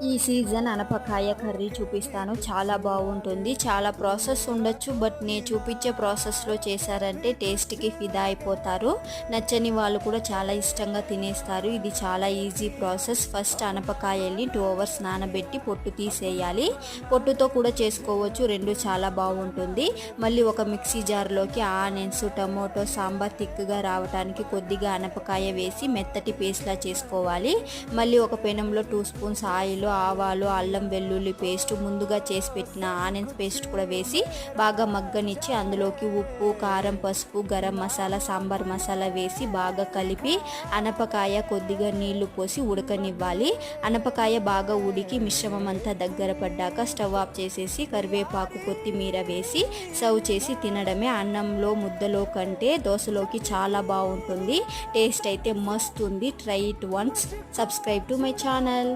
ఈ season అనపకాయ curry చూపిస్తాను. చాలా బాగుంటుంది. చాలా ప్రాసెస్ ఉండొచ్చు, బట్ నేను చూపించే ప్రాసెస్లో చేశారంటే టేస్ట్కి ఫిదా అయిపోతారు. నచ్చని వాళ్ళు కూడా చాలా ఇష్టంగా తినేస్తారు. ఇది చాలా ఈజీ ప్రాసెస్. ఫస్ట్ అనపకాయల్ని 2 అవర్స్ నానబెట్టి పొట్టు తీసేయాలి. పొట్టుతో కూడా చేసుకోవచ్చు, రెండు చాలా బాగుంటుంది. మళ్ళీ ఒక మిక్సీ జార్లోకి ఆనియన్స్, టమోటో, సాంబార్ థిక్గా రావడానికి కొద్దిగా అనపకాయ వేసి మెత్తటి పేస్ట్లా చేసుకోవాలి. మళ్ళీ ఒక పెనంలో 2 స్పూన్స్ ఆయిల్, ఆవాలు, అల్లం వెల్లుల్లి పేస్ట్, ముందుగా చేసి పెట్టిన ఆనియన్స్ పేస్ట్ కూడా వేసి బాగా మగ్గనిచ్చి అందులోకి ఉప్పు, కారం, పసుపు, గరం మసాలా, సాంబార్ మసాలా వేసి బాగా కలిపి అనపకాయ కొద్దిగా నీళ్లు పోసి ఉడకనివ్వాలి. అనపకాయ బాగా ఉడికి మిశ్రమం అంతా దగ్గర పడ్డాక స్టవ్ ఆఫ్ చేసేసి కరివేపాకు, కొత్తిమీర వేసి సర్వ్ చేసి తినడమే. అన్నంలో, ముద్దలో కంటే దోశలోకి చాలా బాగుంటుంది. టేస్ట్ అయితే మస్తు ఉంది. Try it once. Subscribe to my channel.